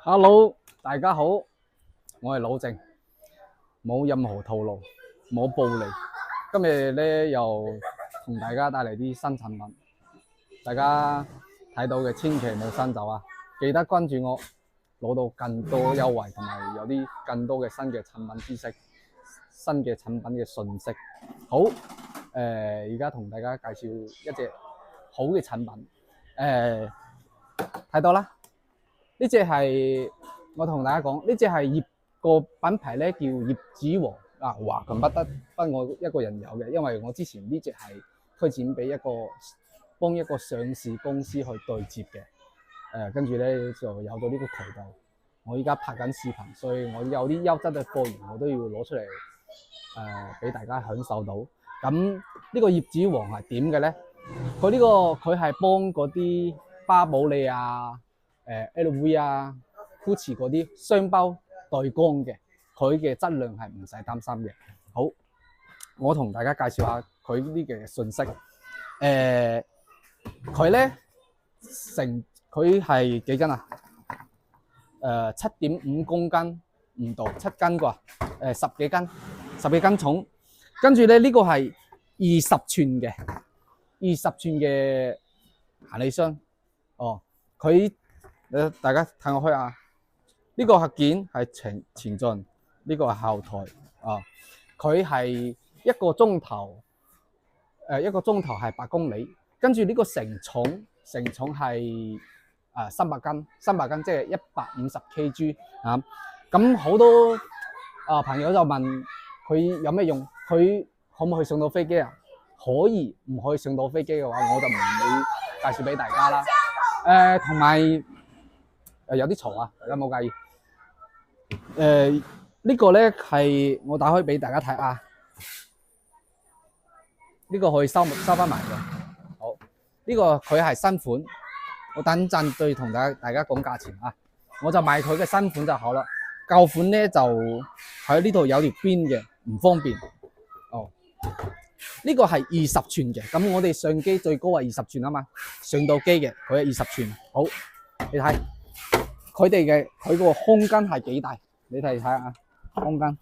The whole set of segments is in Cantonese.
Hello，大家好，我係老鄭，冇任何套路，冇暴利。今日咧又同大家帶嚟啲新產品，大家睇到嘅千祈冇新走啊！記得關注我，攞到更多優惠同埋有啲更多嘅新嘅產品知識、新嘅產品嘅信息。好，而家同大家介紹一隻好嘅產品，睇到啦。呢隻係我同大家講，呢隻係葉個品牌咧叫葉子王啊，華強不我一個人有嘅，因為我之前呢隻係推薦俾幫一個上市公司去對接嘅，跟住咧就有咗呢個渠道。我依家拍緊視頻，所以我有啲優質嘅貨源，我都要攞出嚟俾大家享受到。咁呢個葉子王係點嘅咧？佢係幫嗰啲巴寶莉啊、LV 啊、Gucci 嗰啲商包對光嘅，佢嘅質量係唔使擔心嘅。好，我同大家介紹下佢呢嘅信息。佢咧佢係幾斤啊？7.5公斤唔到7斤啩？十幾斤重。跟住咧呢個係20寸嘅行李箱。哦，大家睇我開啊！呢個核件係前進，呢個係後台啊。佢係一個鐘頭係8公里，跟住呢個承重係300斤，即係150 kg 啊。咁好多朋友就問佢有咩用？佢可唔可以上到飛機啊？可以，唔可以上到飛機嘅話，我就唔會介紹俾大家啦。同埋有啲嘈啊，大家冇介意。呢個咧係我打開俾大家睇啊。呢個可以收翻埋嘅。好，呢個佢係新款，我等陣再同大家講價錢啊。我就買佢嘅新款就好啦。舊款咧就喺呢度有條邊嘅，唔方便。哦，呢個係20寸嘅，咁我哋相機最高係20寸啊嘛，上到機嘅佢係20寸。好，你睇佢個空間係幾大？你睇下啊，空間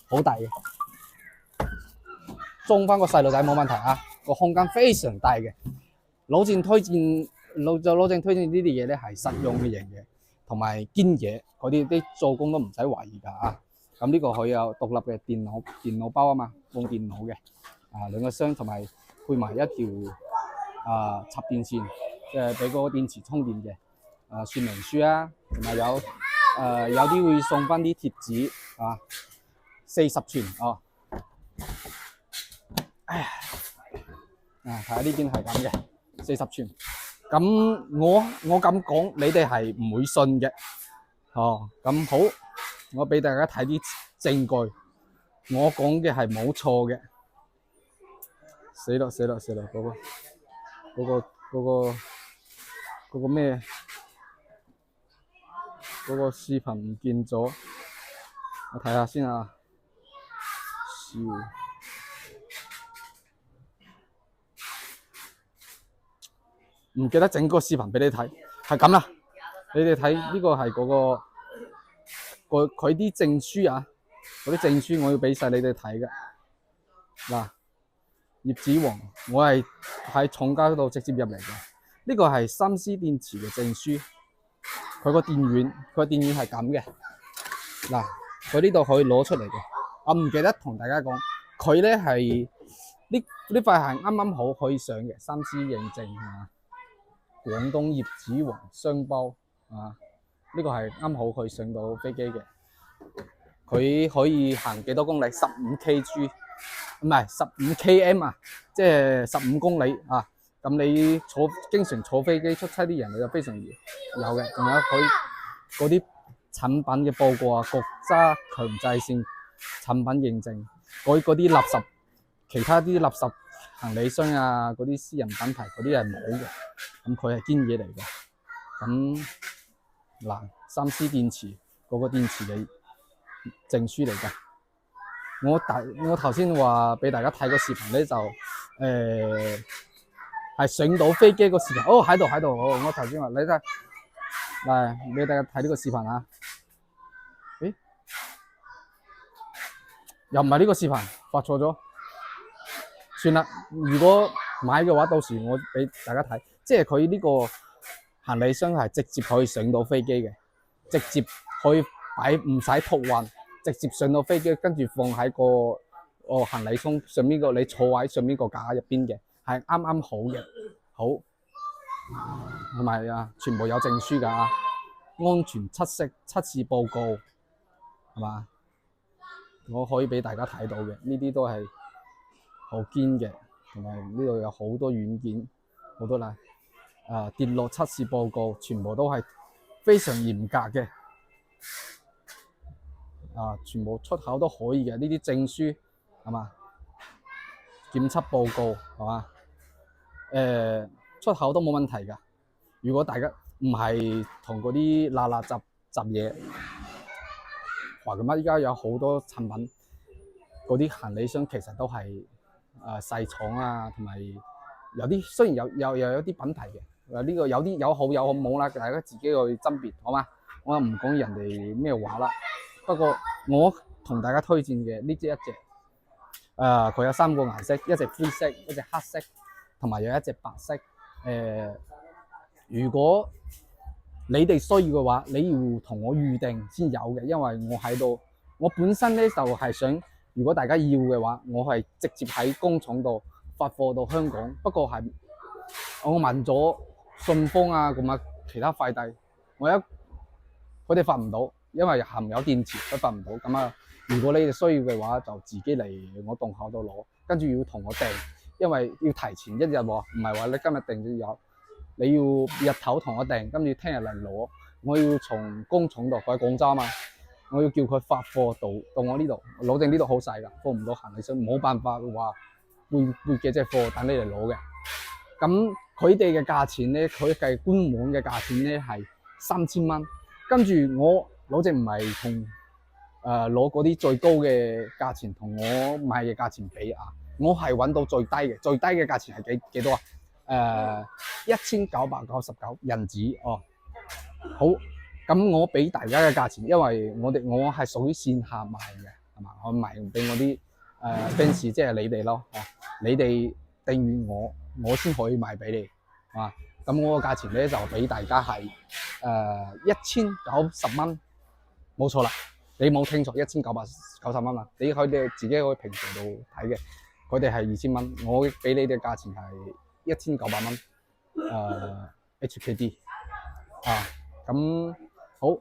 好大嘅，裝翻個細路仔冇問題啊，個空間非常大嘅。老鄭推薦呢啲嘢咧係實用嘅嘢，同埋堅嘢，嗰啲做工都唔使懷疑㗎啊。咁呢個佢有獨立嘅電腦包啊嘛，放電腦嘅兩個箱，同埋配埋一條插電線，即係俾個電池充電嘅說明書啊，同埋有啲會送翻啲貼紙40寸哦。睇下呢邊係咁嘅40寸。咁我咁講，你哋係唔會信嘅哦。咁好，我俾大家睇啲證據，我講嘅係冇錯嘅。死啦！嗰個咩？嗰個視頻唔見咗，我睇下先啊。唔記得整個視頻俾你睇，係咁啦。你哋睇呢個係佢啲證書啊，嗰啲證書我要俾晒你哋睇嘅。嗱，葉子王，我係喺廠家嗰度直接入嚟嘅。呢個係3C電池嘅證書，佢個電源係咁嘅。嗱，佢呢度可以攞出嚟嘅。我唔記得同大家講，佢咧係呢塊係啱好可以上嘅3C 認證啊。廣東葉子王商包呢個係啱好可以上到飛機嘅。佢可以行幾多公里？15 kg， 唔係15 km 啊，即係15公里啊。咁你經常坐飛機出差啲人，你就非常有嘅。仲有佢嗰啲產品嘅報告啊，國家強制性產品認證，嗰啲垃圾，其他啲垃圾行李箱啊，嗰啲私人品牌嗰啲係冇嘅。咁佢係堅嘢嚟嘅。咁嗱，3C 電池嗰個電池嘅證書嚟嘅。我頭先話俾大家睇個視頻咧，就係上到飛機個視頻。哦，喺度。我頭先話你睇，嚟俾大家睇呢個視頻啊！誒，又唔係呢個視頻，發錯咗。算啦，如果買嘅話，到時我俾大家睇。即係佢呢個行李箱係直接可以上到飛機嘅，直接可以擺，唔使託運，直接上到飛機，跟住放喺個行李箱上面個你坐喺上面個架入邊嘅，係啱啱好嘅，好。同埋啊，全部有證書㗎，安全測試報告係嘛？我可以俾大家睇到嘅，呢啲都係好堅嘅，同埋呢度有好多軟件，好多啦。跌落測試報告全部都係非常嚴格嘅，全部出口都可以嘅，呢啲證書係嘛？檢測報告係嘛？出口都冇問題㗎。如果大家唔係同嗰啲垃垃雜雜嘢，話咁乜依家有好多產品，嗰啲行李箱其實都係細廠啊，同埋有啲雖然有啲品牌嘅，呢個有啲有好冇啦，大家自己去甄別好嘛？我又唔講人哋咩話啦。不過我同大家推薦嘅呢隻一隻，佢有3個顏色，一隻灰色，一隻黑色，同埋有一隻白色。如果你哋需要嘅話，你要同我預定先有嘅，因為我喺度，我本身咧就係想，如果大家要嘅話，我係直接喺工廠度發貨到香港。不過係我問咗順豐啊咁啊其他快遞，佢哋發唔到，因為含有電池都發唔到。咁啊，如果你哋需要嘅話，就自己嚟我檔口度攞，跟住要同我訂，因為要提前1日喎，唔係話你今日訂就有。你要日頭同我訂，跟住聽日嚟攞。我要從工廠度，佢喺廣州啊嘛，我要叫佢發貨到我呢度。攞定呢度好細㗎，放唔到行李箱，冇辦法話會幾隻貨等你嚟攞嘅。咁佢哋嘅價錢咧，佢計官網嘅價錢咧係3000蚊。跟住我攞正唔係同攞嗰啲最高嘅價錢同我買嘅價錢比啊，我係揾到最低嘅，最低嘅價錢係幾多啊？1999人紙哦。好，咁我俾大家嘅價錢，因為我係屬於線下賣嘅，係嘛？我賣俾我啲fans，即係你哋咯，你哋訂閱我先可以賣俾你，係嘛？咁我個價錢咧就俾大家係1090蚊，冇錯啦，你冇聽錯，1990蚊啦。你佢哋自己可以平台度睇嘅，佢哋係2000蚊，我俾你哋價錢係1900蚊，HKD 啊。咁好，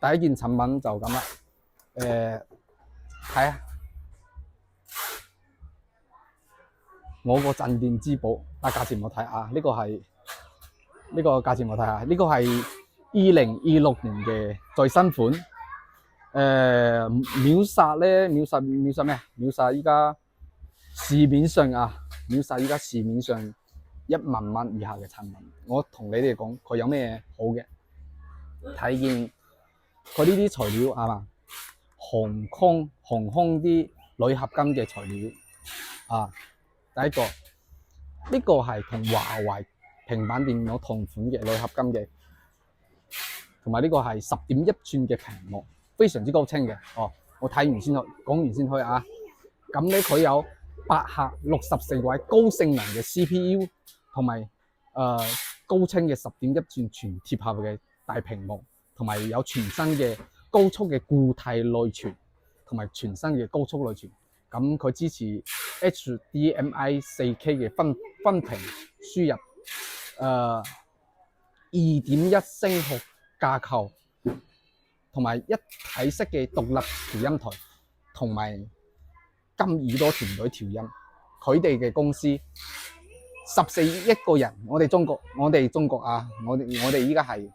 第一件產品就咁啦。睇下我個鎮店之寶，價錢我睇下，呢個價錢我睇下，呢個係2026年嘅最新款。秒殺咧，秒殺咩？秒殺依家市面上1萬蚊以下嘅產品。我同你哋講，佢有咩好嘅？睇見佢呢啲材料係嘛？航空啲鋁合金嘅材料啊。第一個呢個係同華為平板電腦同款嘅鋁合金嘅，同埋呢個係10.1寸嘅屏幕，非常之高清嘅。我睇完先去，講完先去啊。咁咧佢有8核64位高性能嘅 CPU， 同埋高清嘅10.1寸全貼合嘅大屏幕，同埋有全新嘅高速嘅固態內存，同埋全新嘅高速內存。咁佢支持 HDMI 4K 嘅分屏輸入，2.1聲學架構，同埋一體式嘅獨立調音台，同埋金耳朵團隊調音。佢哋嘅公司14億個人，我哋中國啊，我哋依家係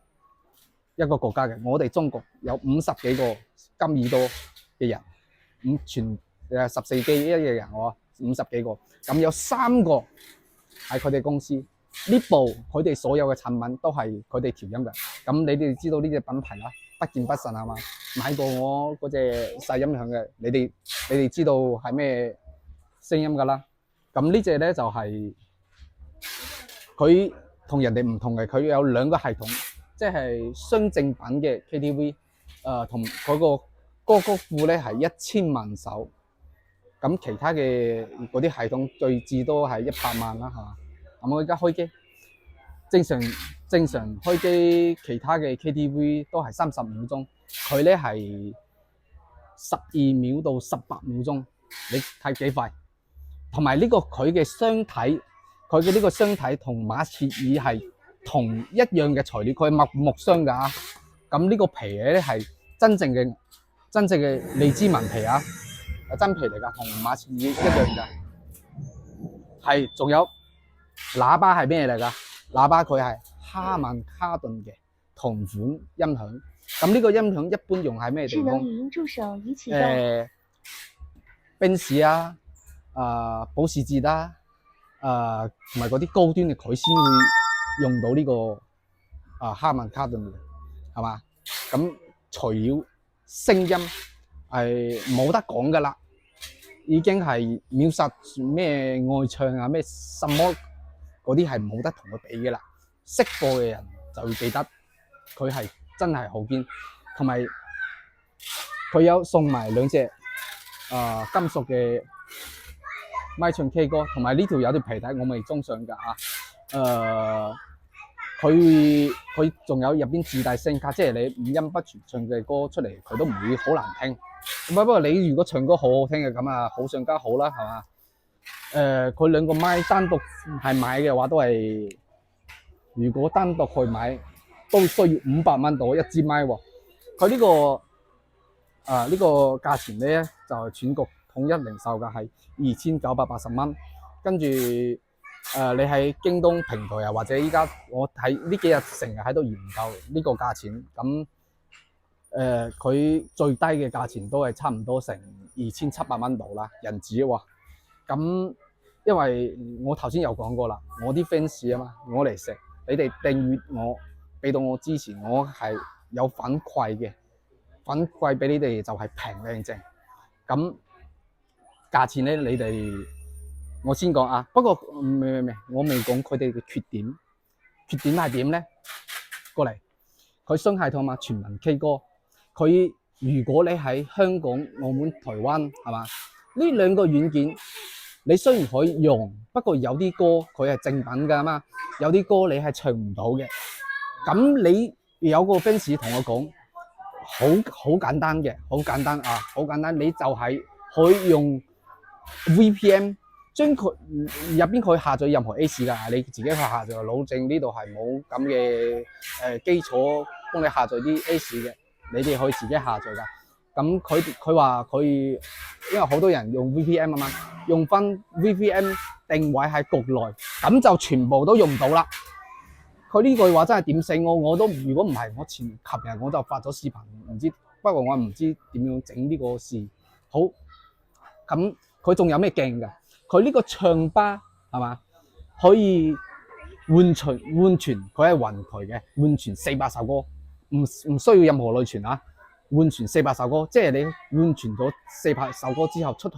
一個國家嘅，我哋中國有50幾個金耳朵嘅人，全14億嘅人50幾個，咁有3個係佢哋公司。呢部佢哋所有嘅產品都係佢哋調音嘅。咁你哋知道呢隻品牌啦，不見不散係嘛？買過我嗰隻細音響嘅，你哋知道係咩聲音㗎啦？咁呢隻咧就係佢同人哋唔同嘅，佢有2個系統，即係雙正版嘅 KTV，同嗰個歌曲庫咧係1000萬首，咁其他嘅嗰啲系統最至多係100萬啦，係嘛？咁我而家開機，正常開機，其他嘅 KTV 都係35鐘，佢咧係12秒到18秒鐘，你睇幾快？同埋呢個佢嘅雙體，佢嘅呢個雙體同馬切爾係同一樣嘅材料，佢係木箱㗎。咁呢個皮咧係真正嘅荔枝紋皮啊，係真皮嚟㗎，同馬切爾一樣㗎。係，仲有喇叭係咩嚟㗎？喇叭佢係哈曼卡頓嘅同款音響。咁呢個音響一般用喺咩地方？賓士啊。保時捷啦，同埋嗰啲高端嘅佢先會用到呢個哈曼卡頓嘅，係嘛？咁除了聲音係冇得講噶啦，已經係秒殺咩外唱啊咩什麼嗰啲係冇得同佢比噶啦。識貨嘅人就會記得佢係真係好堅，同埋佢有送埋2隻金屬嘅咪唱 K 歌，同埋呢條有條皮帶我未裝上㗎啊。佢仲有入邊自帶聲卡，即係你五音不全唱嘅歌出嚟，佢都唔會好難聽。不過你如果唱歌好好聽嘅咁啊，好上加好啦，係嘛？佢兩個咪單獨係買嘅話都係，如果單獨去買都需要500蚊到一支咪喎。佢呢個價錢咧就係全國統一零售價係2980蚊，跟住你喺京東平台啊，或者依家我睇呢幾日成日喺度研究呢個價錢，咁佢最低嘅價錢都係差唔多成2700蚊度啦，人紙喎。咁因為我頭先有講過啦，我啲 fans 啊嘛，我嚟食，你哋訂閱我，俾到我支持，我係有反饋嘅，反饋俾你哋就係平靚正。咁價錢咧，你哋我先講啊。不過未，我未講佢哋嘅缺點。缺點係點咧？過嚟，佢雙系統嘛，全民 K 歌。佢如果你喺香港、澳門、台灣係嘛？呢兩個軟件你雖然可以用，不過有啲歌佢係正品㗎嘛，有啲歌你係唱唔到嘅。咁你有個 fans 同我講，好簡單嘅，好簡單啊，好簡單，你就係可以用 VPN 將佢入邊可以下載任何 ACE 㗎，你自己去下載。老正呢度係冇咁嘅基礎幫你下載啲 ACE 嘅，你哋可以自己下載㗎。咁佢話佢因為好多人用 VPN 啊嘛，用翻 VPN 定位喺國內，咁就全部都用唔到啦。佢呢句話真係點死我，我都如果唔係我琴日我就發咗視頻，唔知不過我唔知點樣整呢個事。好，咁佢仲有咩鏡㗎？佢呢個唱吧係嘛，可以換傳，佢係雲台嘅，換傳400首歌，唔需要任何內存啊。換傳400首歌，即係你換傳咗400首歌之後出去，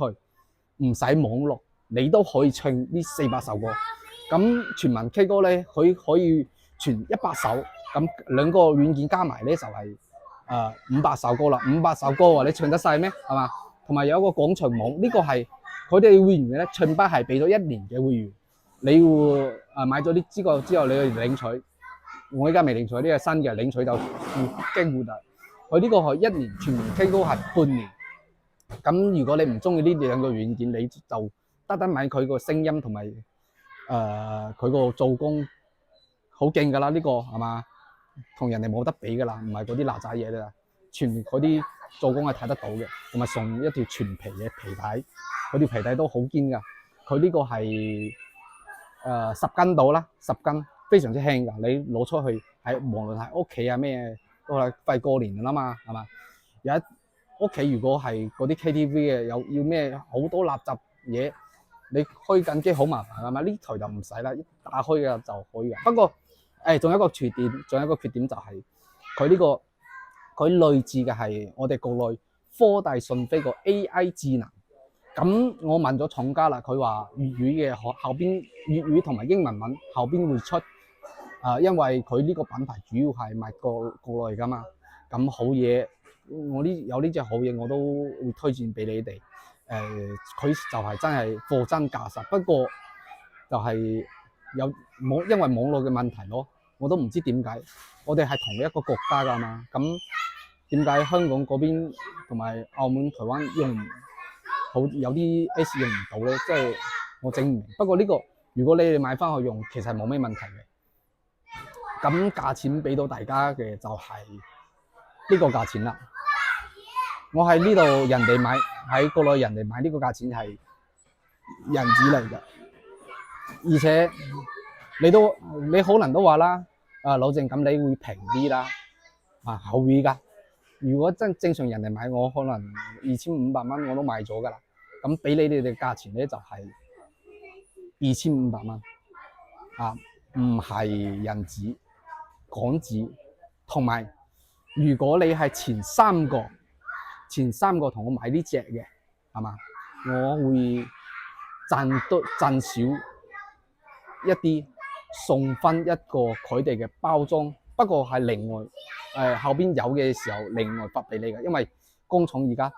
唔使網絡，你都可以唱呢400首歌。咁全民 K 歌咧，佢可以傳100首，咁兩個軟件加埋咧就係500首歌啦。500首歌喎，你唱得晒咩？係嘛？同埋有一個廣場網，呢個係佢哋會員嘅咧，唱吧係俾咗1年嘅會員，你會買咗啲資格之後，你去領取。我依家未領取，呢個新嘅領取就經互特。佢呢個係1年，全民 K 歌係半年。咁如果你唔中意呢兩個軟件，你就得買佢個聲音同埋佢個做工好勁㗎啦。呢個係嘛，同人哋冇得比㗎啦，唔係嗰啲嗱喳嘢啦。全嗰啲做工係睇得到嘅，同埋送一條全皮嘅皮帶，佢條皮帶都好堅㗎。佢呢個係10斤到啦，10斤非常之輕㗎。你攞出去喺無論係屋企啊咩。都係快過年啦嘛，係嘛？有一屋企如果係嗰啲 KTV 嘅，有要咩好多垃圾嘢，你開緊機好麻煩係嘛？呢台就唔使啦，一打開嘅就可以嘅。不過仲有一個缺點，就係佢呢個佢類似嘅係我哋國內科大訊飛個 AI 智能。咁我問咗廠家啦，佢話粵語嘅後邊粵語同埋英文後邊會出。因為佢呢個品牌主要係賣國內㗎嘛，咁好嘢，有呢隻好嘢我都會推薦俾你哋。佢就係真係貨真價實，不過就係因為網絡嘅問題咯，我都唔知點解。我哋係同一個國家㗎嘛，咁點解香港嗰邊同埋澳門、台灣有啲 S 用唔到咧？即係我整唔明。不過呢個如果你哋買翻去用，其實冇咩問題嘅。咁價錢俾到大家嘅就係呢個價錢啦。我喺呢度人哋買，喺國內人哋買呢個價錢係人紙嚟嘅，而且你可能都話啦，老鄭咁你會平啲啦，會㗎。如果正常人哋買，我可能2500蚊我都買咗㗎啦。咁俾你哋嘅價錢咧就係2500蚊，唔係人紙港紙。同埋如果你係前三個同我買呢隻嘅，係嘛？我會賺少一啲，送翻一個佢哋嘅包裝，不過係另外後邊有嘅時候另外發俾你嘅，因為工廠而家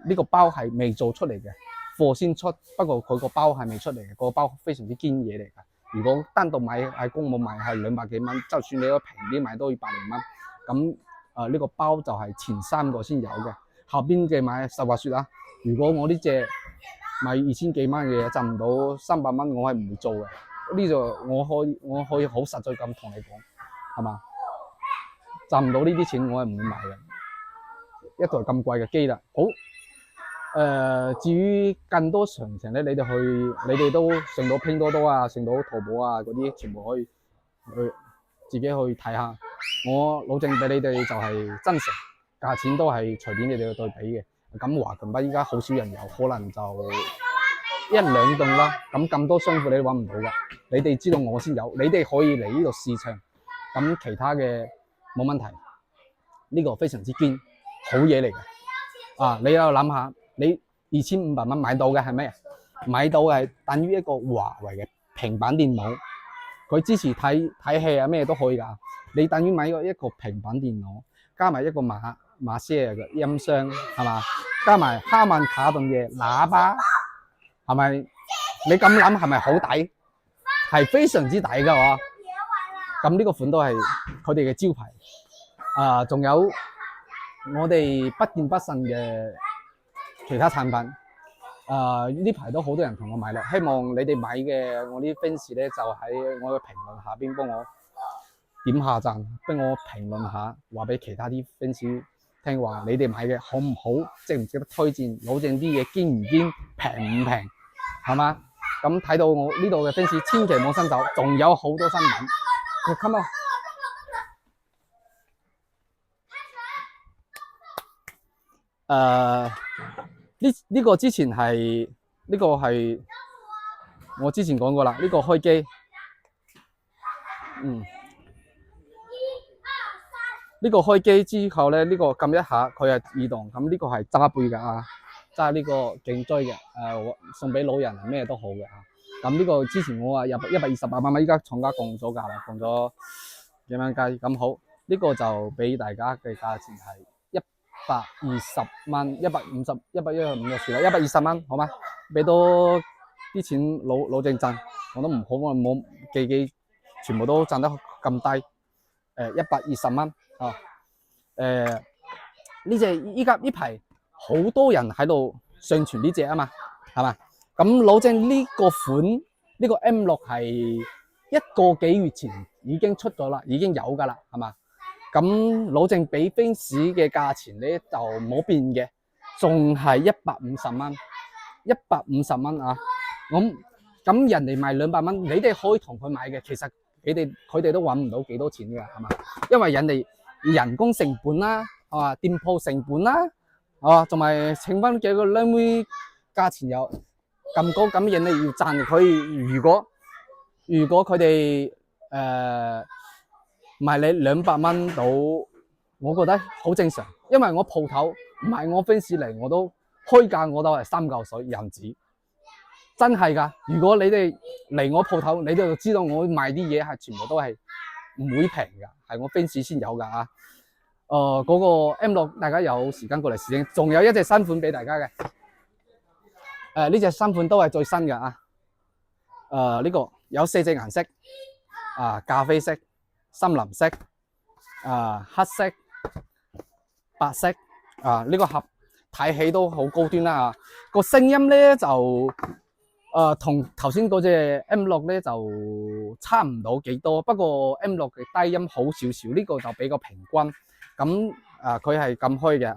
呢個包係未做出嚟嘅，貨先出，不過佢個包係未出嚟嘅，個包非常之堅嘢嚟㗎。如果單獨買喺公網買係200幾蚊，就算你個平啲買都要100零蚊。咁呢個包就係前三個先有嘅。後邊嘅買實話説啊，如果我呢隻買2000幾蚊嘅嘢賺唔到300蚊，我係唔會做嘅。呢度我可以好實在咁同你講，係嘛？賺唔到呢啲錢，我係唔會買嘅。一台咁貴嘅機啦。好，至於更多詳情咧，你哋都上到拼多多啊，上到淘寶啊嗰啲，全部可以去自己去睇下。我老鄭俾你哋就係真誠。價錢都係隨便你哋去對比嘅，咁華強北依家好少人有，可能就1、2棟啦。咁多商戶你都揾唔到㗎，你哋知道我先有，你哋可以嚟呢度試唱。咁其他嘅冇問題，呢個非常之堅，好嘢嚟嘅。你又諗下，你2500蚊買到嘅係咩啊？買到嘅係等於一個華為嘅平板電腦，佢支持睇戲啊咩都可以㗎。你等於買一個平板電腦，加埋一個馬些嘅音箱，係嘛？加埋哈曼卡頓嘅喇叭，係咪？你咁諗係咪好抵？係非常之抵㗎喎。咁呢個款都係佢哋嘅招牌。仲有我哋不見不散嘅其他產品。呢排都好多人同我買啦，希望你哋買嘅我啲 fans 咧就喺我嘅評論下邊幫我點下讚，幫我評論下，話俾其他啲 fans 聽話，你哋買嘅好唔好，值唔值得推薦？老鄭啲嘢堅唔堅，平唔平，係嘛？咁睇到我呢度嘅 fans 千祈唔好新走，仲有好多新品。Come on，呢個之前係呢個係我之前講過啦，呢個開機，呢個開機之後咧，呢個撳一下佢係移動，咁呢個係揸杯㗎揸呢個頸椎嘅，送俾老人咩都好嘅咁呢個之前我話入128蚊，依家廠家降咗價啦，降咗幾蚊雞。咁好，呢個就俾大家嘅價錢係120蚊，150、115就算啦，120蚊好嗎？俾多啲錢老鄭賺，我都唔好，我冇記，全部都賺得咁低。120蚊呢隻依家呢排好多人喺度上傳呢隻啊嘛，係嘛？咁老鄭呢個款呢個 M6係1個幾月前已經出咗啦，已經有㗎啦，係嘛？咁老鄭俾 fans 嘅價錢咧就冇變嘅，仲係150蚊，150蚊啊！咁人哋賣200蚊，你哋可以同佢買嘅，其實佢哋都揾唔到幾多錢㗎，係嘛？因為人哋人工成本啦，係嘛？店鋪成本啦，係嘛？同埋請翻幾個靚妹，價錢又咁高，咁人哋要賺佢。如果佢哋賣你200蚊到，我覺得好正常，因為我鋪頭唔係我 fans 嚟，我都開價我都係3嚿水人紙，真係㗎。如果你哋嚟我鋪頭，你哋就知道我賣啲嘢係全部都係唔會平㗎，係我 fans 先有㗎啊。嗰個 M6，大家有時間過嚟試影，仲有一隻新款俾大家嘅。呢隻新款都係最新嘅啊。呢個有4隻顏色咖啡色、深藍色、黑色、白色呢個盒睇起都好高端啦個聲音咧就同頭先嗰隻 M6咧就差唔到幾多，不過 M6嘅低音好少少，呢個就比較平均。咁佢係咁開嘅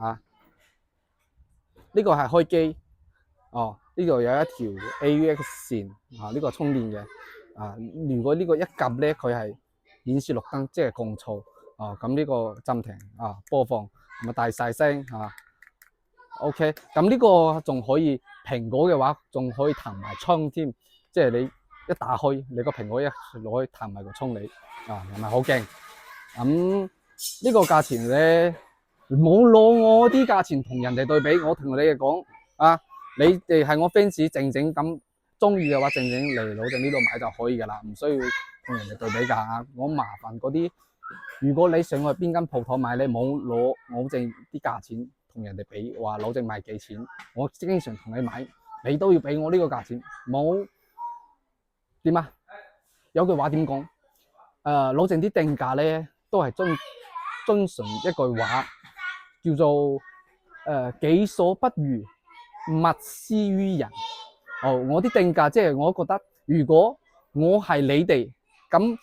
呢個係開機呢度有一條 AUX 線呢個充電嘅如果呢個一撳咧，佢係顯示綠燈，即係降噪咁呢個暫停播放咁啊大細聲OK， 咁呢個仲可以蘋果嘅話，仲可以彈埋窗添，即係你一打開，你個蘋果一攞去彈埋個窗你係咪好勁？咁呢個價錢咧，冇攞我啲價錢同人哋對比，我同你哋講你哋係我 fans，靜靜咁中意嘅話，靜靜嚟老鄭呢度買就可以噶啦，唔需要同人哋對比噶我麻煩嗰啲，如果你想去邊間鋪頭買，你冇攞老鄭啲價錢同人哋比，話老鄭賣幾錢，我經常同你買，你都要俾我呢個價錢，冇點啊？有句話點講？老鄭啲定價咧都係遵循一句話，叫做己所不欲，勿施於人。我啲定價即係我覺得，如果我係你哋咁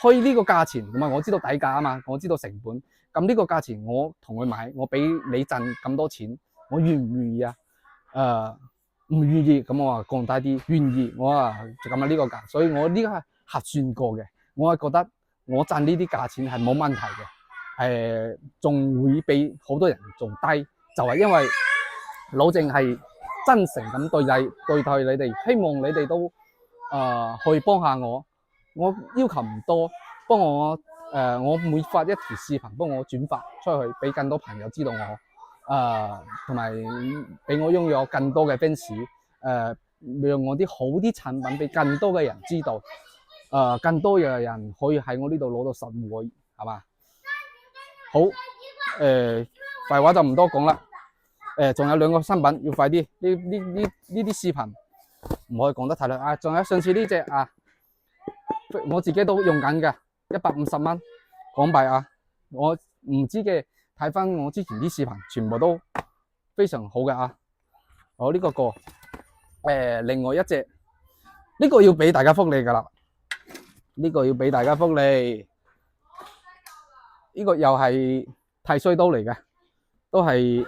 開呢個價錢，咁啊我知道底價啊嘛，我知道成本，咁呢個價錢我同佢買，我俾你賺咁多錢，我願唔願意啊？唔願意，咁我話降低啲；願意，我話就咁啊呢個價，所以我呢個係核算過嘅，我係覺得我賺呢啲價錢係冇問題嘅，仲會比好多人仲低，就係因為老鄭係真誠咁對待你哋，希望你哋都可以幫下我。我要求唔多，幫我我每發一條視頻，幫我轉發出去，俾更多朋友知道我。同埋俾我擁有更多嘅 fans，讓我啲好啲產品俾更多嘅人知道，更多嘅人可以喺我呢度攞到實惠，係嘛？好，廢話就唔多講啦。仲有2個新品要快啲，呢啲視頻唔可以講得太耐仲有上次呢隻我自己都用緊嘅，150蚊港幣我唔知嘅。睇翻我之前啲視頻，全部都非常好嘅好呢個另外一隻呢個要俾大家福利噶啦，呢個要俾大家福利，呢個又係剃鬚刀嚟嘅，都係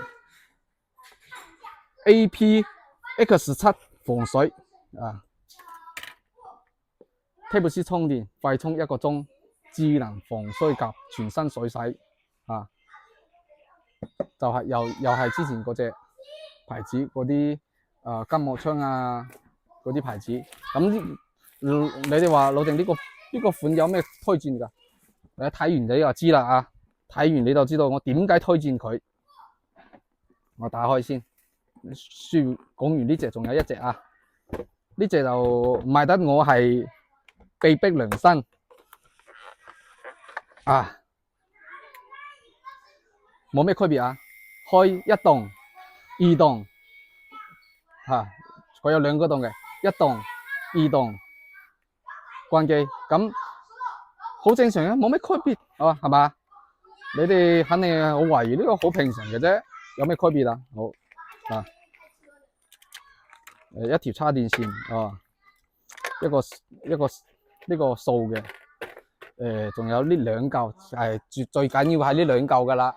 APX7 防水Type-C 充電，快充1個鐘，智能防衰甲，全身水洗就係又係之前嗰隻牌子嗰啲金木槍嗰啲牌子。咁你哋話老鄭呢個款有咩推薦㗎？你睇完你就知啦睇完你就知道我點解推薦佢。我打開先，講完呢隻仲有一隻呢隻就唔係得我係被逼良心冇咩區別開1動、2動佢有2個動嘅，1動、2動關機，咁好正常冇咩區別係嘛？你哋肯定好懷疑呢個好平常嘅啫，有咩區別好一條插電線一個呢個掃嘅，仲有呢2嚿最緊要係呢2嚿噶啦。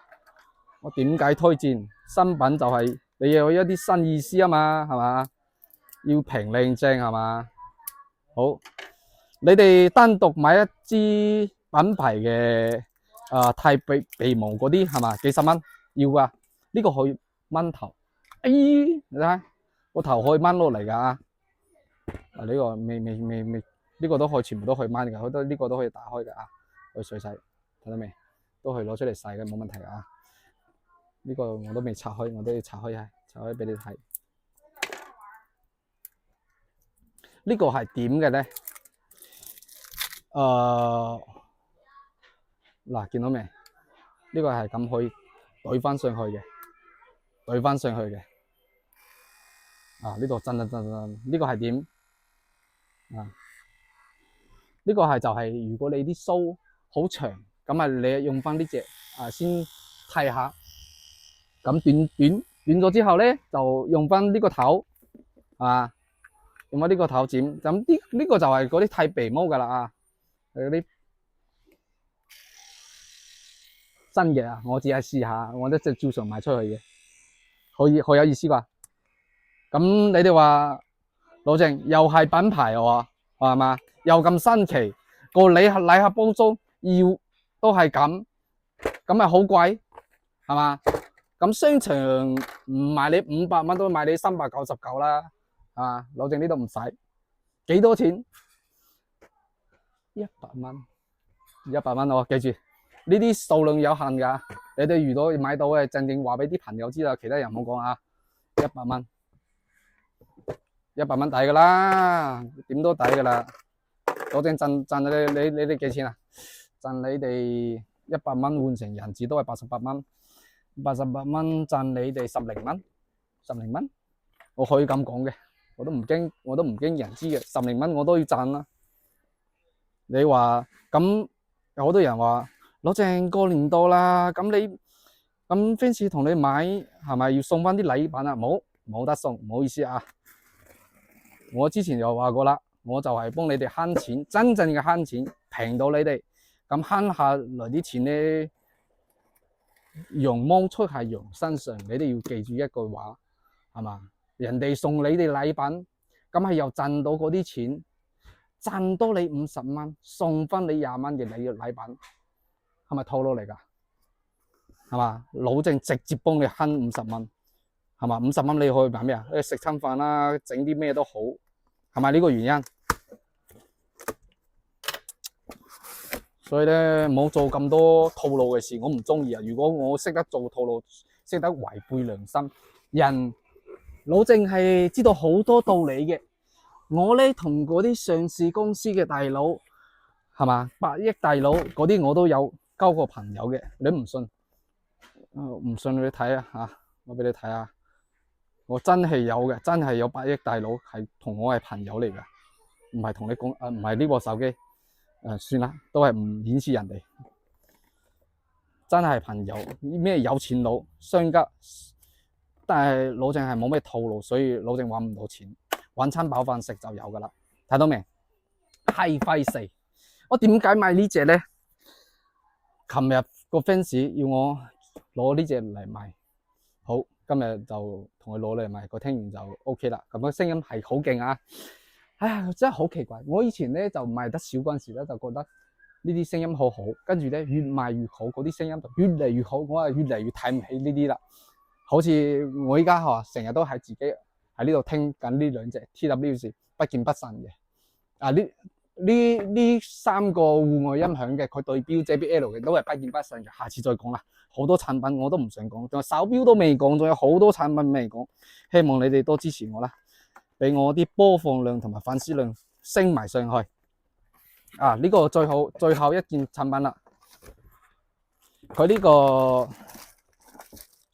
我點解推薦新品就係你有一啲新意思嘛，係嘛？要平靚正係嘛？好，你哋單獨買一支品牌嘅剃鼻毛嗰啲係嘛？幾十蚊要㗎，呢個可以掹頭。你睇個頭可以掹落嚟㗎呢個未呢個都可以全部都可以掹㗎，好多呢個都可以打開㗎可以水洗，睇到未？都可以攞出嚟洗嘅，冇問題呢個我都未拆開，我都要拆開俾你睇。呢個係點嘅咧？嗱，見到未？呢個係咁可以懟翻上去嘅，懟翻上去嘅。啊，呢度震，呢個係點？啊，呢個係就係如果你啲鬚好長，咁啊你用翻呢隻先剃下，咁短咗之後咧，就用翻呢個頭，係嘛？用翻呢個頭剪，咁呢個就係嗰啲剃鼻毛噶啦啊，嗰啲新嘅啊，我只係試下，我一直照常賣出去嘅，好有意思啩？咁你哋話老鄭又係品牌喎，係嘛？又咁新奇，個禮盒包裝要都係咁咪好貴，係嘛？咁商場唔賣你500蚊，都賣你399啦，係嘛？老鄭呢度唔使，幾多錢？100蚊，100蚊我記住，呢啲數量有限㗎，你哋如果買到嘅，正正話俾啲朋友知啦，其他人唔好講啊，100蚊。100蚊抵噶啦，點都抵噶啦。老鄭賺你哋幾錢啊？賺你哋100蚊換成人紙都係88蚊，88蚊賺你哋10零蚊，10零蚊，我可以咁講嘅，我都唔驚人知嘅，10零蚊我都要賺啦。你話咁有好多人話老鄭過年到啦，咁fans 同你買係咪要送翻啲禮品啊？冇得送，唔好意思啊。我之前又話過啦，我就係幫你哋慳錢，真正嘅慳錢，平到你哋咁慳下來啲錢咧，羊毛出喺羊身上，你哋要記住一句話，係嘛？人哋送你哋禮品，咁係又賺到嗰啲錢，賺多你50蚊，送翻你20蚊嘅禮品，係咪套路嚟㗎？係嘛？老鄭直接幫你慳50蚊。係嘛？50蚊你可以買咩啊？食餐飯啦，整啲咩都好，係咪呢個原因？所以咧，唔好做咁多套路嘅事，我唔中意啊！如果我識得做套路，識得違背良心，老鄭係知道好多道理嘅。我咧同嗰啲上市公司嘅大佬，係嘛，100億大佬嗰啲我都有交過朋友嘅。你唔信？唔信你睇啊嚇！我俾你睇下。我真係有嘅，真係有100億大佬係同我係朋友嚟嘅，唔係同你講唔係呢部手機，算啦，都係唔顯示人哋，真係朋友，咩有錢佬、商家，但係老鄭係冇咩套路，所以老鄭揾唔到錢，揾餐飽飯食就有噶啦，睇到未？HiFi 4，我點解買呢隻咧？琴日個 fans 要我攞呢隻嚟賣，好。今日就同佢攞嚟賣，佢聽完就 OK 啦。咁個聲音係好勁啊！哎呀，真係好奇怪。我以前咧就賣得少嗰陣時咧，就覺得呢啲聲音好好，跟住咧越賣越好，嗰啲聲音就越嚟越好。我係越嚟越睇唔起呢啲啦。好似我依家成日都係自己喺呢度聽緊呢兩隻 TWS 不見不散嘅。啊，呢3個戶外音響嘅，佢對標 JBL 嘅都係不見不散嘅。下次再講啦。好多產品我都唔想講，仲有手錶都未講，仲有好多產品未講。希望你哋多支持我啦，俾我啲播放量同埋粉絲量升埋上去。啊，呢個最後一件產品啦，佢呢個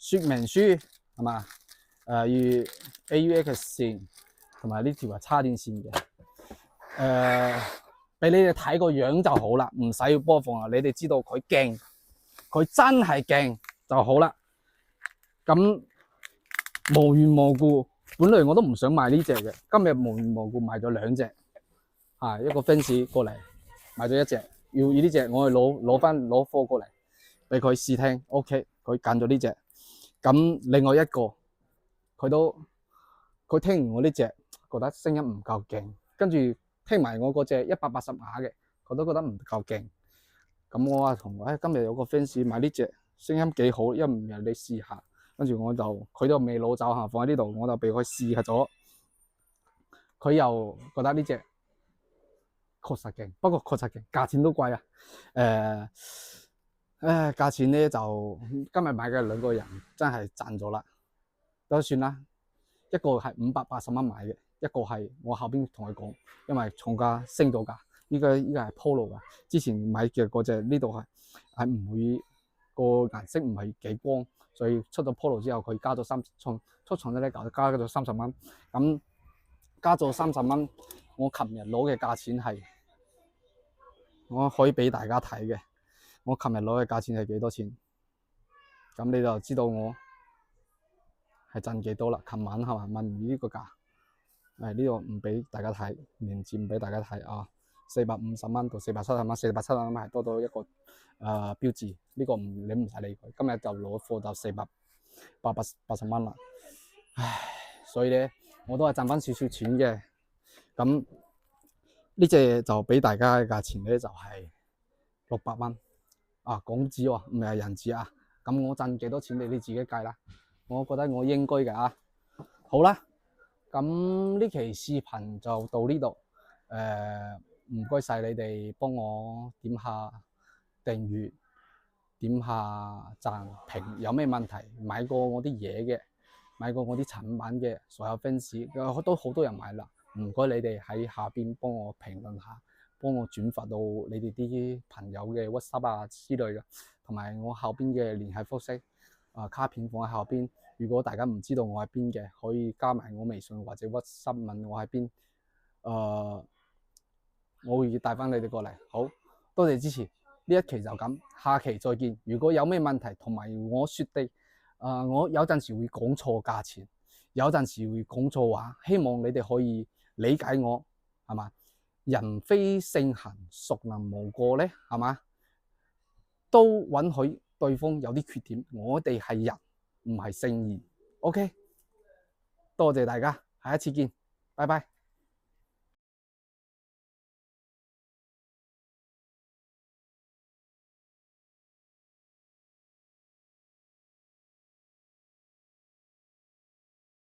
說明書係嘛？與 AUX 線同埋呢條係插電線嘅。俾你哋睇個樣就好啦，唔使要播放啦。你哋知道佢勁。佢真係勁就好啦，咁無緣無故，本來我都唔想買呢隻嘅，今日無緣無故買咗2隻，一個 fans 過嚟買咗1隻，要呢隻我去攞貨過嚟俾佢試聽 ，OK， 佢揀咗呢隻，咁另外一個佢聽完我呢隻覺得聲音唔夠勁，跟住聽埋我嗰隻180瓦嘅，佢都覺得唔夠勁。咁我話同今日有個 fans 買呢隻聲音幾好，一唔係你試下，跟住佢都未攞走放喺呢度，我就俾佢試下咗，佢又覺得呢隻確實勁，不過確實勁，價錢都貴啊。價錢咧就今日買嘅2個人真係賺咗啦，都算啦。一個係580蚊買嘅，一個係我後邊同佢講，因為廠家升咗價。依家係 Polo 噶，之前買嘅嗰隻呢度係係唔會個顏色唔係幾光，所以出咗 Polo 之後佢加咗出廠咧加咗30蚊，咁加咗30蚊，我琴日攞嘅價錢係我可以俾大家睇嘅，我琴日攞嘅價錢係幾多錢？咁你就知道我係賺幾多啦。琴晚係嘛問完呢個價，呢個唔俾大家睇，連接唔俾大家睇啊。450蚊到470蚊，470蚊係多咗一個標誌，呢個你唔使理佢。今日就攞貨就480蚊啦，唉，所以咧我都係賺翻少少錢嘅。咁呢隻就俾大家嘅價錢咧就係600蚊啊，港紙喎，唔係人紙啊。咁我賺幾多錢你自己計啦。我覺得我應該嘅啊。好啦，咁呢期視頻就到呢度。唔該晒你哋幫我點下訂閱、點下讚評。有咩問題買過我啲嘢嘅、買過我啲產品嘅所有 fans 都好多人買啦。唔該你哋喺下邊幫我評論下，幫我轉發到你哋啲朋友嘅 WhatsApp 啊之類嘅，同埋我後邊嘅聯繫方式卡片放喺後邊。如果大家唔知道我喺邊嘅，可以加埋我微信或者 WhatsApp 問我喺邊。我會帶翻你哋過嚟。好多謝支持，呢一期就咁，下期再見。如果有咩問題同埋我說的我有陣時會講錯價錢，有陣時會講錯話，希望你哋可以理解我，係嘛？人非聖賢，孰能無過咧？係嘛？都允許對方有啲缺點，我哋係人，唔係聖賢。OK，多謝大家，下一次見，拜拜。